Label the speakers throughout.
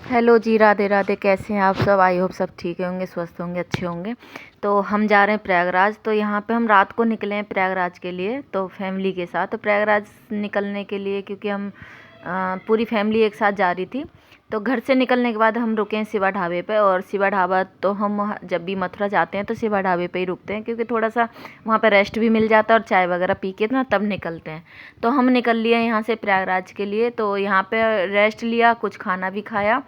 Speaker 1: Hello जी, राधे राधे। कैसे हैं आप सब? आई होप सब ठीक होंगे, स्वस्थ होंगे, अच्छे होंगे। तो हम जा रहे हैं प्रयागराज। तो यहाँ पे हम रात को निकले हैं प्रयागराज के लिए, तो फैमिली के साथ। तो प्रयागराज निकलने के लिए क्योंकि हम पूरी फैमिली एक साथ जा रही थी। तो घर से निकलने के बाद हम रुके हैं शिवा ढाबे पे। और शिवा ढाबा तो हम जब भी मथुरा जाते हैं तो शिवा ढाबे पे ही रुकते हैं, क्योंकि थोड़ा सा वहाँ पे रेस्ट भी मिल जाता है और चाय वगैरह पी के ना तब निकलते हैं। तो हम निकल लिए यहाँ से प्रयागराज के लिए। तो यहाँ पे रेस्ट लिया, कुछ खाना भी खाया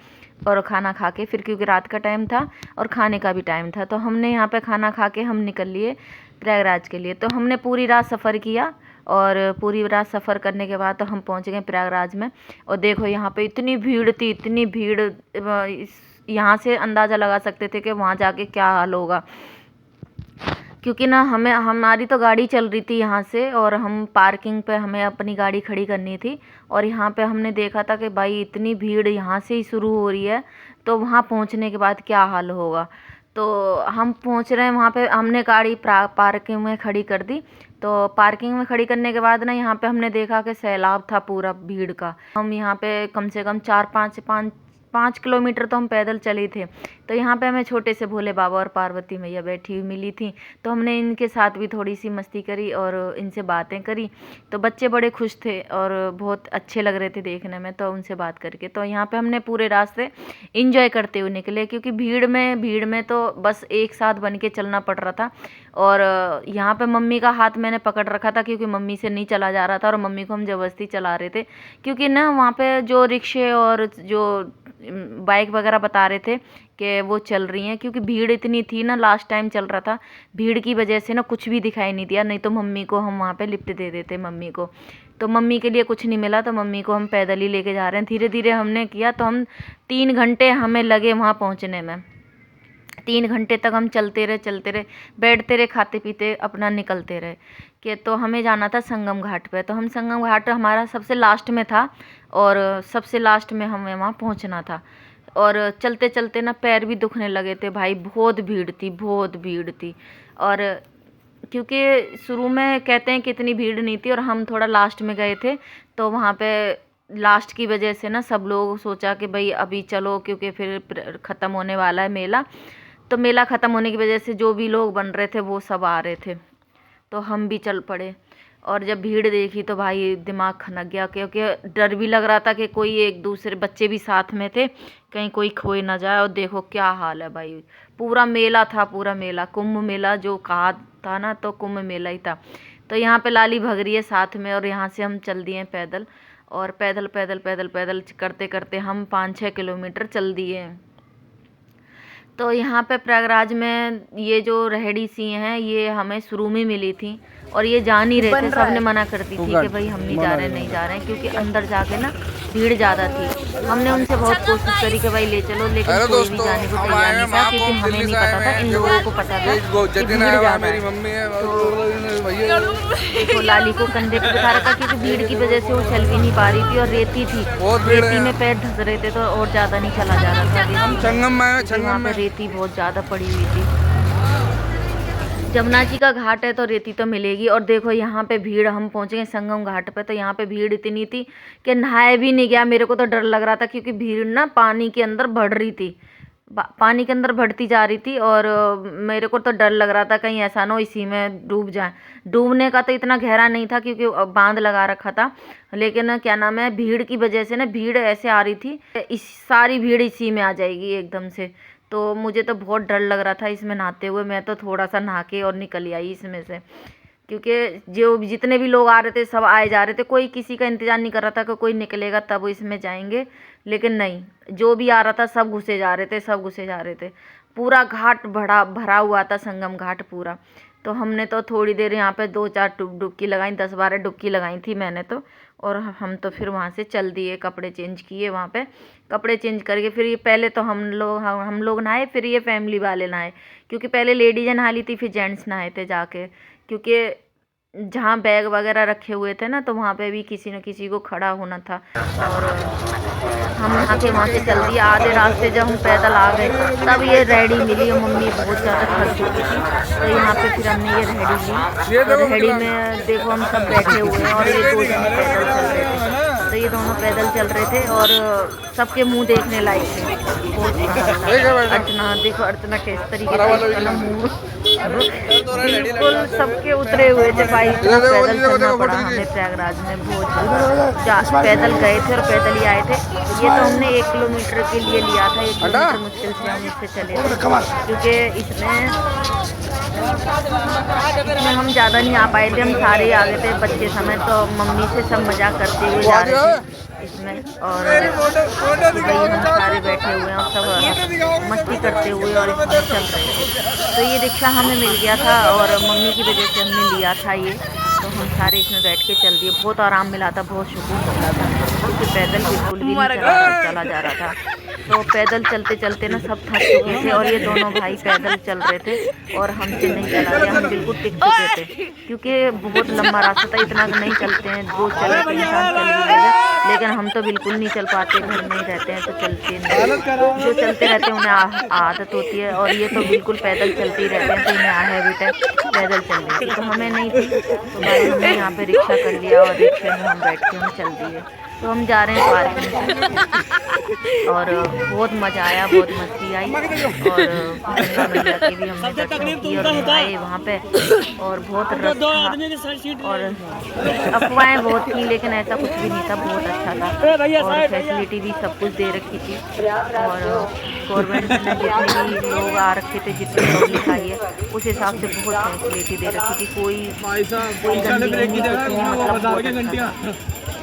Speaker 1: और खाना खा के फिर, क्योंकि रात का टाइम था और खाने का भी टाइम था, तो हमने यहाँ पे खाना खा के हम निकल लिए प्रयागराज के लिए। तो हमने पूरी रात सफ़र किया और पूरी रात सफ़र करने के बाद तो हम पहुँच गए प्रयागराज में। और देखो यहाँ पे इतनी भीड़ थी, इतनी भीड़, यहाँ से अंदाज़ा लगा सकते थे कि वहाँ जाके क्या हाल होगा। क्योंकि ना हमारी तो गाड़ी चल रही थी यहाँ से, और हम पार्किंग पे हमें अपनी गाड़ी खड़ी करनी थी। और यहाँ पे हमने देखा था कि भाई इतनी भीड़ यहाँ से ही शुरू हो रही है, तो वहाँ पहुँचने के बाद क्या हाल होगा। तो हम पहुँच रहे हैं वहाँ पे, हमने गाड़ी पार्किंग में खड़ी कर दी। तो पार्किंग में खड़ी करने के बाद ना यहाँ पे हमने देखा कि सैलाब था पूरा भीड़ का। हम यहाँ पे कम से कम 4-5 किलोमीटर तो हम पैदल चले थे। तो यहाँ पे हमें छोटे से भोले बाबा और पार्वती मैया बैठी हुई मिली थी। तो हमने इनके साथ भी थोड़ी सी मस्ती करी और इनसे बातें करी। तो बच्चे बड़े खुश थे और बहुत अच्छे लग रहे थे देखने में, तो उनसे बात करके तो यहाँ पे हमने पूरे रास्ते इंजॉय करते हुए निकले। क्योंकि भीड़ में तो बस एक साथ बन के चलना पड़ रहा था। और यहाँ पे मम्मी का हाथ मैंने पकड़ रखा था, क्योंकि मम्मी से नहीं चला जा रहा था और मम्मी को हम ज़बरदस्ती चला रहे थे। क्योंकि ना वहाँ पे जो रिक्शे और जो बाइक वगैरह बता रहे थे कि वो चल रही हैं, क्योंकि भीड़ इतनी थी ना, लास्ट टाइम चल रहा था, भीड़ की वजह से ना कुछ भी दिखाई नहीं दिया। नहीं तो मम्मी को हम वहाँ पे लिफ्ट दे देते मम्मी को। तो मम्मी के लिए कुछ नहीं मिला, तो मम्मी को हम पैदल ही लेके जा रहे हैं। धीरे धीरे हमने किया, तो हम 3 घंटे हमें लगे वहाँ पहुँचने में। 3 घंटे तक हम चलते रहे, बैठते रहे, खाते पीते अपना निकलते रहे। कि तो हमें जाना था संगम घाट पे। तो हम संगम घाट हमारा सबसे लास्ट में था और सबसे लास्ट में हमें वहाँ पहुँचना था। और चलते चलते ना पैर भी दुखने लगे थे भाई, बहुत भीड़ थी, बहुत भीड़ थी। और क्योंकि शुरू में कहते हैं कि इतनी भीड़ नहीं थी और हम थोड़ा लास्ट में गए थे, तो वहाँ पे लास्ट की वजह से ना सब लोग सोचा कि भाई अभी चलो, क्योंकि फिर ख़त्म होने वाला है मेला। तो मेला ख़त्म होने की वजह से जो भी लोग बन रहे थे वो सब आ रहे थे, तो हम भी चल पड़े। और जब भीड़ देखी तो भाई दिमाग खनक गया, क्योंकि डर भी लग रहा था कि कोई एक दूसरे बच्चे भी साथ में थे, कहीं कोई खोए ना जाए। और देखो क्या हाल है भाई, पूरा मेला था, पूरा मेला, कुंभ मेला जो कहा था ना, तो कुंभ मेला ही था। तो यहाँ पे लाली भग रही है साथ में, और यहाँ से हम चल दिए पैदल। और पैदल पैदल पैदल पैदल करते करते हम 5-6 किलोमीटर चल दिए। तो यहाँ पे प्रयागराज में ये जो रेहड़ी सी हैं, ये हमें शुरू में मिली थी और ये जा नहीं रहे थे, सबने मना कर दी थी कि भाई हम नहीं जा रहे, नहीं जा रहे हैं, क्योंकि अंदर जाके ना भीड़ ज़्यादा थी। हमने उनसे बहुत कोशिश करी कि भाई ले चलो, लेकिन कोई भी जाने को तैयार नहीं था, क्योंकि हमें नहीं पता था, इन लोगों को पता था कि भीड़ ज़्यादा है। तो देखो लाली को कंधे पे बिठा रखा, क्योंकि भीड़ की वजह से वो चल भी नहीं पा रही थी और रेती थी, रेती में पैर धंस रहे थे, तो और ज़्यादा नहीं चला जा रहा था। वहाँ पे रेती बहुत ज़्यादा पड़ी हुई थी। जमुना जी का घाट है तो रेती तो मिलेगी। और देखो यहाँ पे भीड़, हम पहुँच गए संगम घाट पे, तो यहाँ पे भीड़ इतनी थी कि नहाया भी नहीं गया। मेरे को तो डर लग रहा था, क्योंकि भीड़ ना पानी के अंदर बढ़ रही थी, पानी के अंदर बढ़ती जा रही थी। और मेरे को तो डर लग रहा था कहीं ऐसा ना हो इसी में डूब जाए। डूबने का तो इतना गहरा नहीं था, क्योंकि बांध लगा रखा था, लेकिन क्या नाम है, भीड़ की वजह से ना भीड़ ऐसे आ रही थी, इस सारी भीड़ इसी में आ जाएगी एकदम से। तो मुझे तो बहुत डर लग रहा था इसमें नहाते हुए। मैं तो थोड़ा सा नहा के और निकल आई इसमें से, क्योंकि जो जितने भी लोग आ रहे थे सब आए जा रहे थे, कोई किसी का इंतज़ार नहीं कर रहा था कि कोई निकलेगा तब इसमें जाएंगे। लेकिन नहीं, जो भी आ रहा था सब घुसे जा रहे थे, सब घुसे जा रहे थे। पूरा घाट भरा हुआ था, संगम घाट पूरा। तो हमने तो थोड़ी देर यहाँ पे 2-4 डुबकी लगाई, 10-12 डुबकी लगाई थी मैंने तो। और हम तो फिर वहाँ से चल दिए, कपड़े चेंज किए वहाँ पे, कपड़े चेंज करके फिर ये पहले तो हम लोग नहाए, फिर ये फैमिली वाले नहाए, क्योंकि पहले लेडीज़ नहा ली थी, फिर जेंट्स नहाए थे जाके। क्योंकि जहाँ बैग वगैरह रखे हुए थे ना, तो वहाँ पे भी किसी न किसी को खड़ा होना था। और हम वहाँ से चल दिए। आधे रास्ते जब हम पैदल आ गए तब ये रेहड़ी मिली, और मम्मी बहुत ज़्यादा थक चुकी थी, तो यहाँ पे फिर हमने ये रेहड़ी ली। तो रेहड़ी में देखो हम सब बैठे हुए हैं और ये 2 जने पैदल चल रहे थे। तो ये दोनों पैदल चल रहे थे और सबके मुंह देखने लायक थे। बहुत अर्चना देखो, अर्चना किस तरीके से मुंह बिल्कुल सबके उतरे हुए थे भाई। पैदल चलना पड़ा हमें प्रयागराज में, बहुत पैदल गए थे और पैदल ही आए थे। ये तो हमने 1 किलोमीटर के लिए लिया था, 1 किलोमीटर मुश्किल से हम इससे चले थे क्योंकि इसमें हम ज़्यादा नहीं आ पाए थे, हम सारे आ गए थे बच्चे समय। तो मम्मी से सब मजाक करते हुए जा रहे थे इसमें, और भाई हम सारे बैठे हुए हैं और सब मस्ती करते हुए और इसमें चल रहे थे। तो ये रिक्शा हमें मिल गया था और मम्मी की वजह से हमने लिया था ये, तो हम सारे इसमें बैठ के चल दिए। बहुत आराम मिला था, बहुत सुकून मिला था क्योंकि पैदल बिल्कुल भी नहीं चला जा रहा था। तो पैदल चलते चलते ना सब थक चुके थे और ये दोनों भाई पैदल चल रहे थे और हमसे नहीं चला गया, हम बिल्कुल टिक चुके थे क्योंकि बहुत लंबा रास्ता था। इतना नहीं चलते हैं, रोज चले तो इंसान चल भी जाएगा, लेकिन हम तो बिल्कुल नहीं चल पाते, घर में ही रहते हैं तो चलते नहीं। जो चलते रहते हैं उन्हें आदत होती है और ये तो बिल्कुल पैदल चलते ही रहते हैं, तो इन्हें हैबिट है पैदल चलने की, तो हमें नहीं थी। तो भाई हमने यहाँ पे रिक्शा कर लिया और रिक्शे में हम बैठ के हम चल दिए। तो हम जा रहे हैं पार्किंग और बहुत मज़ा आया, बहुत मस्ती आई और गंगा मैया के भी हमने दर्शन किए और नहाए वहाँ पे, और बहुत रश था और अफवाहें बहुत थी लेकिन ऐसा कुछ भी नहीं था, बहुत अच्छा था और फैसिलिटी भी सब कुछ दे रखी थी। और गवर्नमेंट ने जितने भी लोग आ रखे थे, जितने लोग लिखाई है उस हिसाब से बहुत फैसिलिटी दे रखी थी, कोई गंदगी नहीं, मतलब बहुत अच्छा था।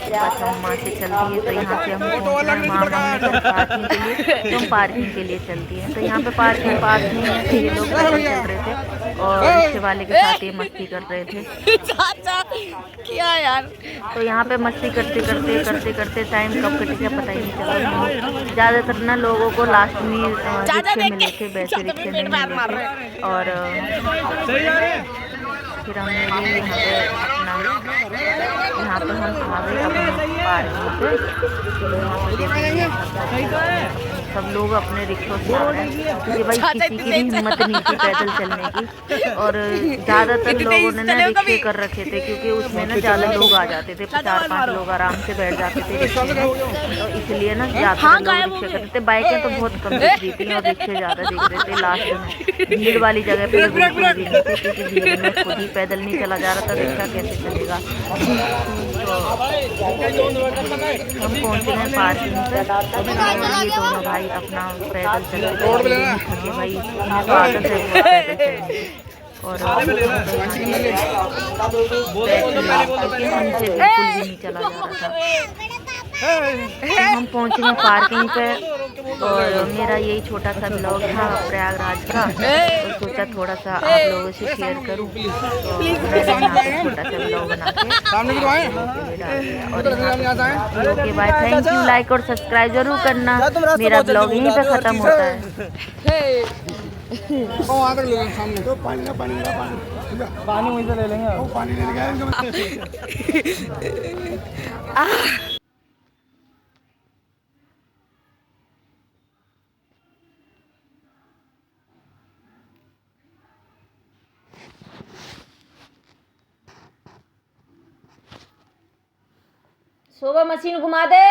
Speaker 1: बस हम वहाँ से चलती है तो यहाँ से हम पहुँच रहे हैं वहाँ हमने पार्किंग के लिए, तो हम पार्किंग के लिए चलती हैं। तो यहाँ पे पार्किंग पास नहीं है, तो ये लोग पैदल चल रहे थे और रिक्शे वाले के साथ ये मस्ती कर रहे थे। क्या यार, तो यहाँ पे मस्ती करते करते टाइम कब कट गया पता ही नहीं चला। ज़्यादातर ना लोगों को लास्ट में रिक्शे मिले थे, वैसे रिक्शे नहीं मिले थे। और फिर हमने भी यहाँ पे हम आ गए अपने पार्किंग पे। सब लोग अपने रिक्शों से आ रहे हैं क्योंकि भाई किसी की भी हिम्मत नहीं थी पैदल चलने की, और ज़्यादातर लोगों ने ना रिक्शे कर रखे थे क्योंकि उसमें ना ज़्यादा लोग आ जाते थे, 4-5 लोग आराम से बैठ जाते थे रिक्शे में, तो इसलिए ना ज़्यादा लोग रिक्शे करते थे। बाइकें तो बहुत कम दिख रही थी और रिक्शे ज़्यादा दिख रहे थे। लास्ट में भीड़ वाली जगह पर बिल्कुल भी नहीं थे क्योंकि भीड़ में खुद ही पैदल नहीं चला जा रहा था, रिक्शा कैसे चलेगा। तो हम पहुँचे हैं पार्किंग पे, ये दोनों भाई अपना पैदल चल रहे भाई, इन्हें तो आदत है बहुत पैदल चलने और नीचे बिल्कुल भी नहीं चला जा रहा था। तो हम पहुँचे हैं पार्किंग पे और मेरा यही छोटा सा ब्लॉग था प्रयागराज का, तो सोचा थोड़ा सा आप लोगों से शेयर करूं, तो मैंने यहाँ पे छोटा सा ब्लॉग बना के और okay bye, thank you. Like और सब्सक्राइब जरूर करना। मेरा ब्लॉग यहीं पे ख़त्म होता है।
Speaker 2: वहाँ तक ले लेंगे सामने, तो पानी वहीं से ले लेंगे, वो पानी लेने गए।
Speaker 1: शोभा मशीन घुमा दे।